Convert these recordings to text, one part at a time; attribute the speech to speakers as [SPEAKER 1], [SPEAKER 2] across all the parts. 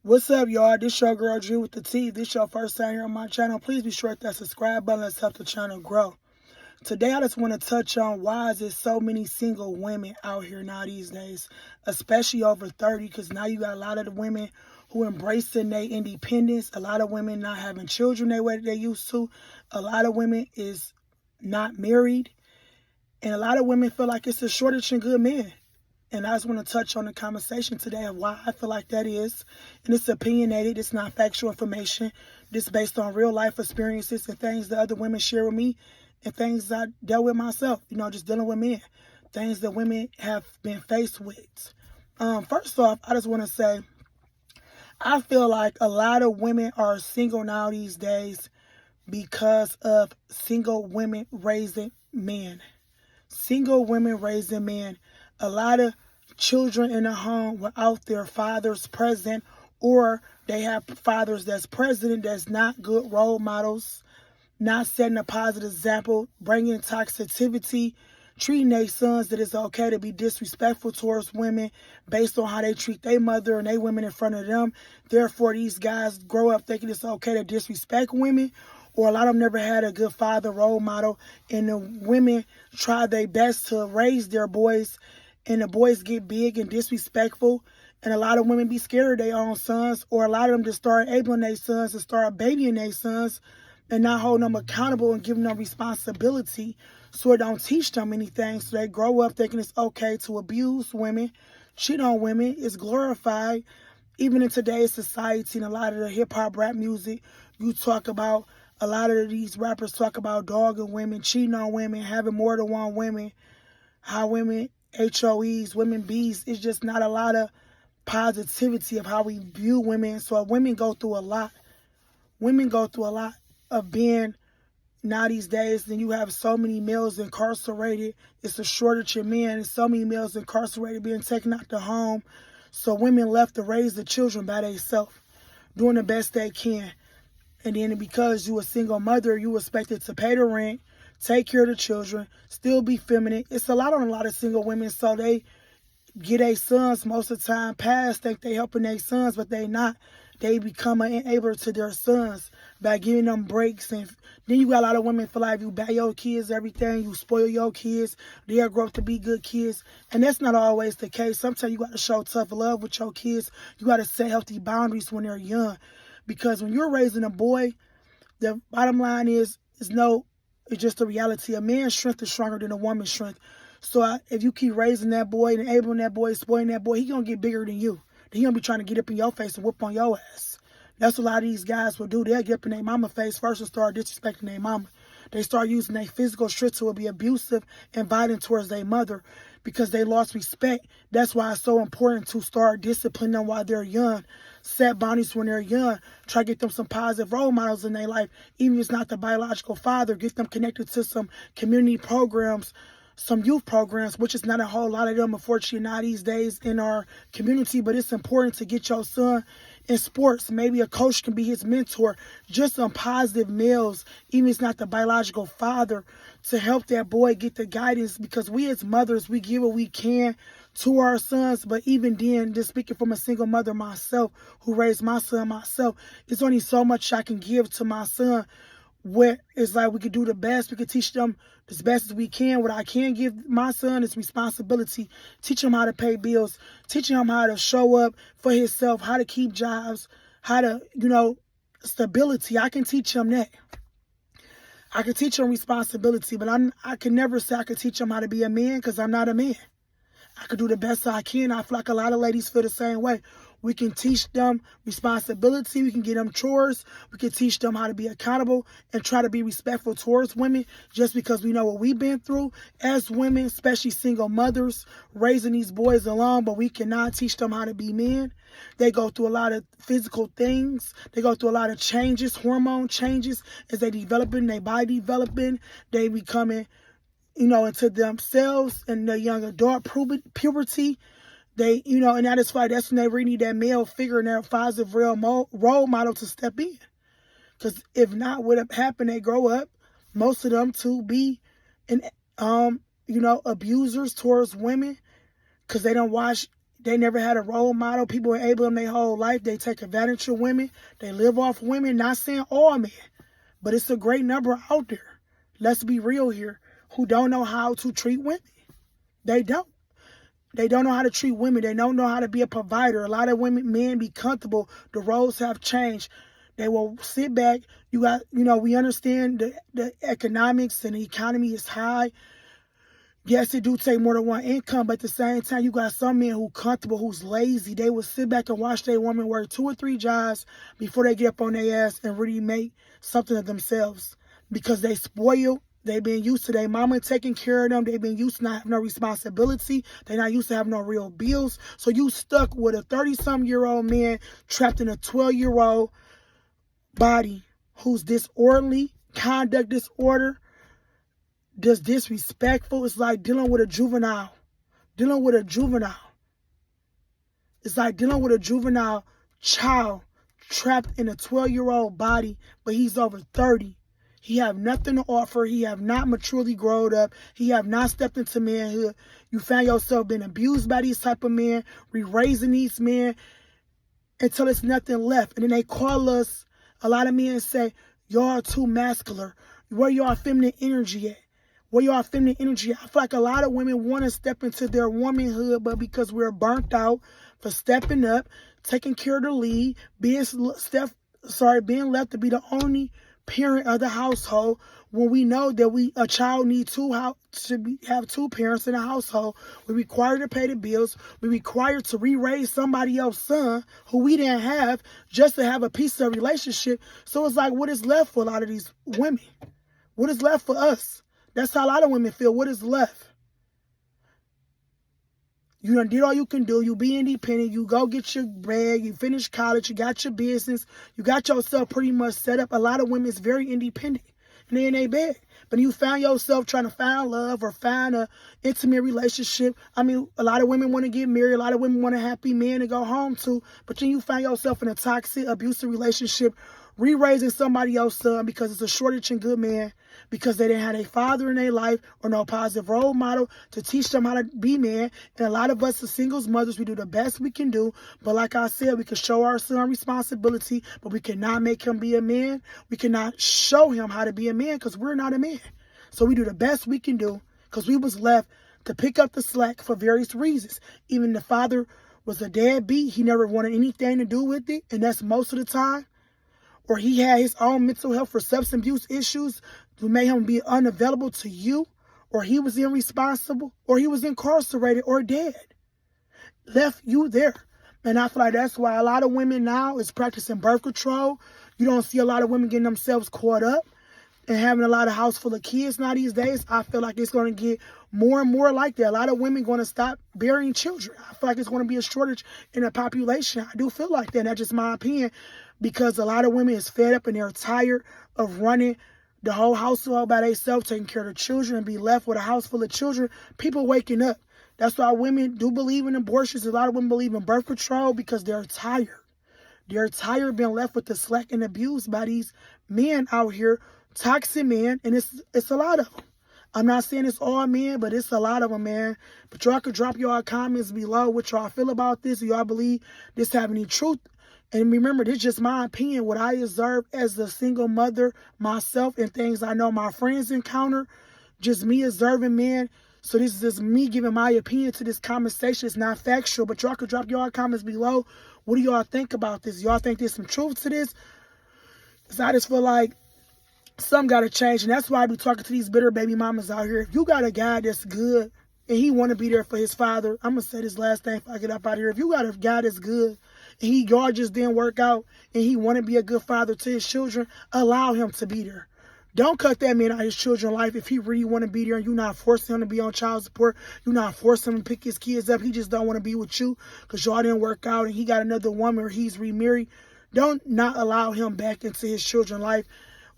[SPEAKER 1] What's up, y'all? This your girl Drew with the T. This your first time here on my channel. Please be sure to hit that subscribe button. Let's help the channel grow. Today, I just want to touch on why is there so many single women out here now these days, especially over 30, because now you got a lot of the women who embracing their independence. A lot of women not having children the way they used to. A lot of women is not married. And a lot of women feel like it's a shortage in good men. And I just want to touch on the conversation today of why I feel like that is. And it's opinionated. It's not factual information. This is based on real life experiences and things that other women share with me and things I dealt with myself, just dealing with men. Things that women have been faced with. First off, I just want to say, I feel like a lot of women are single now these days because of single women raising men. Single women raising men. A lot of children in the home without their fathers present, or they have fathers that's present that's not good role models, not setting a positive example, bringing toxicity, treating their sons that it's okay to be disrespectful towards women based on how they treat their mother and their women in front of them. Therefore, these guys grow up thinking it's okay to disrespect women, or a lot of them never had a good father role model, and the women try their best to raise their boys, and the boys get big and disrespectful, and a lot of women be scared of their own sons, or a lot of them just start enabling their sons and start babying their sons and not holding them accountable and giving them responsibility, so it don't teach them anything. So they grow up thinking it's okay to abuse women, cheat on women. It's glorified. Even in today's society and a lot of the hip-hop rap music, you talk about, a lot of these rappers talk about dogging women, cheating on women, having more than one women, how women HOEs, women Bs. It's just not a lot of positivity of how we view women. So women go through a lot. Women go through a lot of being now these days. Then you have so many males incarcerated. It's a shortage of men. There's so many males incarcerated being taken out the home. So women left to raise the children by themselves, doing the best they can. And then because you a single mother, you expected to pay the rent, take care of the children, still be feminine. It's a lot on a lot of single women, so they get their sons most of the time past, think they helping their sons, but they not. They become an enabler to their sons by giving them breaks. And then you got a lot of women feel like you buy your kids everything, you spoil your kids, they'll grow up to be good kids. And that's not always the case. Sometimes you got to show tough love with your kids. You got to set healthy boundaries when they're young. Because when you're raising a boy, the bottom line is it's just a reality. A man's strength is stronger than a woman's strength. So if you keep raising that boy, enabling that boy, spoiling that boy, he going to get bigger than you. He going to be trying to get up in your face and whoop on your ass. That's what a lot of these guys will do. They'll get up in their mama face first and start disrespecting their mama. They start using their physical strength to be abusive and violent towards their mother because they lost respect. That's why it's so important to start disciplining them while they're young. Set boundaries when they're young. Try to get them some positive role models in their life. Even if it's not the biological father, get them connected to some community programs, some youth programs, which is not a whole lot of them, unfortunately, now these days in our community. But it's important to get your son in sports. Maybe a coach can be his mentor. Just some positive males, even if it's not the biological father, to help that boy get the guidance. Because we as mothers, we give what we can to our sons. But even then, just speaking from a single mother myself, who raised my son myself, it's only so much I can give to my son. Where it's like we could do the best. We could teach them as best as we can. What I can give my son is responsibility. Teach him how to pay bills. Teaching him how to show up for himself, how to keep jobs, how to, stability. I can teach him that. I can teach him responsibility, but I can never say I can teach him how to be a man because I'm not a man. I can do the best I can. I feel like a lot of ladies feel the same way. We can teach them responsibility. We can get them chores. We can teach them how to be accountable and try to be respectful towards women just because we know what we've been through as women, especially single mothers, raising these boys along, but we cannot teach them how to be men. They go through a lot of physical things. They go through a lot of changes, hormone changes as they developing, their body developing, they becoming into themselves and the young adult puberty. They, and that is why that's when they really need that male figure and that positive role model to step in. Because if not, what happen, they grow up, most of them to be, abusers towards women because they don't watch They never had a role model. People enable them their whole life. They take advantage of women. They live off women. Not saying all men, but it's a great number out there. Let's be real here. Who don't know how to treat women. They don't. They don't know how to treat women. They don't know how to be a provider. A lot of men be comfortable. The roles have changed. They will sit back. We understand the economics and the economy is high. Yes, it do take more than one income, but at the same time, you got some men who comfortable, who's lazy. They will sit back and watch their woman work 2 or 3 jobs before they get up on their ass and really make something of themselves. Because they spoiled, they've been used to their mama taking care of them. They've been used to not having no responsibility. They're not used to having no real bills. So you stuck with a 30-some-year-old man trapped in a 12-year-old body who's disorderly, conduct disorder, just disrespectful. It's like dealing with a juvenile. It's like dealing with a juvenile child trapped in a 12-year-old body, but he's over 30. He have nothing to offer. He have not maturely grown up. He have not stepped into manhood. You find yourself being abused by these type of men, re-raising these men until it's nothing left. And then they call us, a lot of men say, y'all too masculine. Where y'all feminine energy at? I feel like a lot of women want to step into their womanhood, but because we're burnt out for stepping up, taking care of the lead, being left to be the only parent of the household, when we know that a child needs have 2 parents in the household. We're required to pay the bills. We're required to re-raise somebody else's son who we didn't have just to have a piece of relationship. So it's like, what is left for a lot of these women? What is left for us? That's how a lot of women feel. What is left? You done did all you can do. You be independent. You go get your bread. You finish college. You got your business. You got yourself pretty much set up. A lot of women is very independent. And they in their bed. But you found yourself trying to find love or find an intimate relationship. I mean, a lot of women want to get married. A lot of women want a happy man to go home to. But then you find yourself in a toxic, abusive relationship, re-raising somebody else's son because it's a shortage in good men, because they didn't have a father in their life or no positive role model to teach them how to be man. And a lot of us as singles mothers, we do the best we can do. But like I said, we can show our son responsibility, but we cannot make him be a man. We cannot show him how to be a man because we're not a man. So we do the best we can do because we was left to pick up the slack for various reasons. Even the father was a deadbeat. He never wanted anything to do with it. And that's most of the time. Or he had his own mental health or substance abuse issues who made him be unavailable to you, or he was irresponsible, or he was incarcerated or dead. Left you there. And I feel like that's why a lot of women now is practicing birth control. You don't see a lot of women getting themselves caught up and having a lot of house full of kids now these days. I feel like it's going to get more and more like that. A lot of women going to stop bearing children. I feel like it's going to be a shortage in the population. I do feel like that. And that's just my opinion, because a lot of women is fed up and they're tired of running the whole household by themselves, taking care of the children, and be left with a house full of children. People waking up. That's why women do believe in abortions. A lot of women believe in birth control because they're tired. They're tired of being left with the slack and abused by these men out here, toxic men, and it's a lot of them. I'm not saying it's all men, but it's a lot of them, man. But y'all could drop your comments below what y'all feel about this. Do y'all believe this have any truth? And remember, this is just my opinion, what I observe as a single mother myself and things I know my friends encounter. Just me observing men. So this is just me giving my opinion to this conversation. It's not factual, but y'all could drop your comments below. What do y'all think about this? Y'all think there's some truth to this? Because I just feel like something got to change. And that's why I be talking to these bitter baby mamas out here. If you got a guy that's good and he want to be there for his father, I'm going to say this last thing before I get up out of here. If you got a guy that's good and y'all just didn't work out and he want to be a good father to his children, allow him to be there. Don't cut that man out of his children's life if he really want to be there and you're not forcing him to be on child support. You're not forcing him to pick his kids up. He just don't want to be with you because y'all didn't work out and he got another woman or he's remarried. Don't not allow him back into his children's life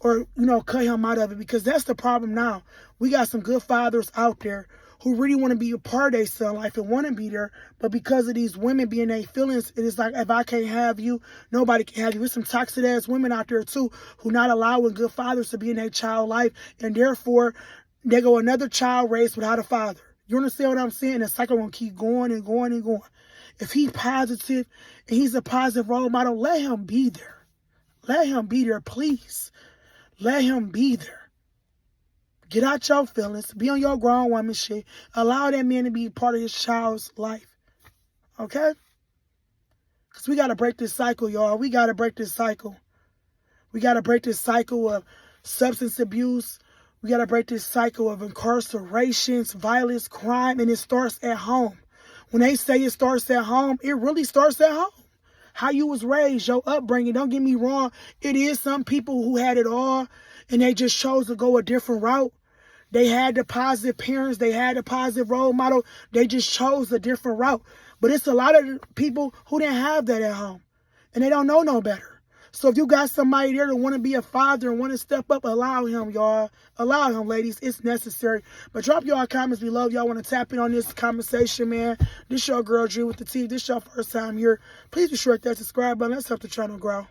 [SPEAKER 1] or, cut him out of it, because that's the problem now. We got some good fathers out there who really want to be a part of their son's life and want to be there, but because of these women being their feelings, it is like, if I can't have you, nobody can have you. There's some toxic ass women out there too who not allowing good fathers to be in their child life, and therefore they go another child raised without a father. You understand what I'm saying? The cycle gonna keep going and going and going. If he's positive and he's a positive role model, let him be there. Let him be there, please. Let him be there. Get out your feelings. Be on your grown woman shit. Allow that man to be part of his child's life. Okay? Because we got to break this cycle, y'all. We got to break this cycle. We got to break this cycle of substance abuse. We got to break this cycle of incarcerations, violence, crime, and it starts at home. When they say it starts at home, it really starts at home. How you was raised, your upbringing, don't get me wrong. It is some people who had it all and they just chose to go a different route. They had the positive parents. They had the positive role model. They just chose a different route. But it's a lot of people who didn't have that at home and they don't know no better. So if you got somebody there that want to be a father and want to step up, allow him, y'all. Allow him, ladies. It's necessary. But drop y'all comments below. Y'all want to tap in on this conversation, man. This your girl, Drew with the T. This your first time here. Please be sure to hit that subscribe button. Let's help the channel grow.